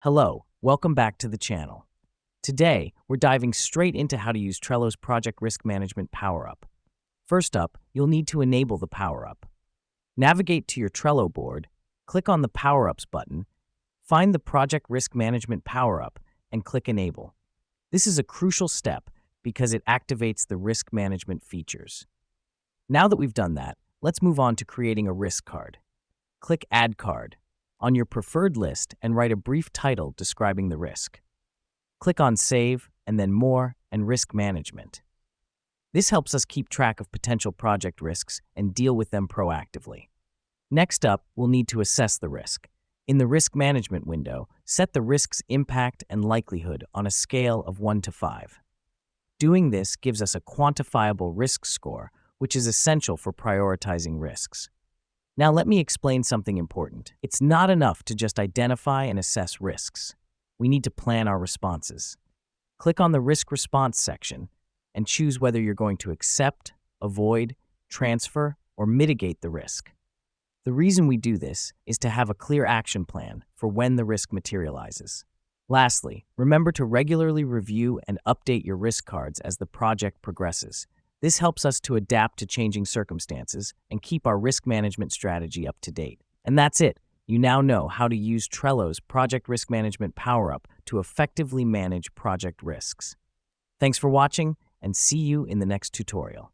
Hello, welcome back to the channel. Today, we're diving straight into how to use Trello's Project Risk Management Power-Up. First up, you'll need to enable the Power-Up. Navigate to your Trello board, click on the Power-Ups button, find the Project Risk Management Power-Up, and click Enable. This is a crucial step because it activates the risk management features. Now that we've done that, let's move on to creating a risk card. Click Add Card on your preferred list and write a brief title describing the risk. Click on Save, and then More and Risk Management. This helps us keep track of potential project risks and deal with them proactively. Next up, we'll need to assess the risk. In the Risk Management window, set the risk's impact and likelihood on a scale of 1 to 5. Doing this gives us a quantifiable risk score, which is essential for prioritizing risks. Now let me explain something important. It's not enough to just identify and assess risks. We need to plan our responses. Click on the Risk Response section and choose whether you're going to accept, avoid, transfer, or mitigate the risk. The reason we do this is to have a clear action plan for when the risk materializes. Lastly, remember to regularly review and update your risk cards as the project progresses. This helps us to adapt to changing circumstances and keep our risk management strategy up to date. And that's it. You now know how to use Trello's Project Risk Management Power-Up to effectively manage project risks. Thanks for watching, and see you in the next tutorial.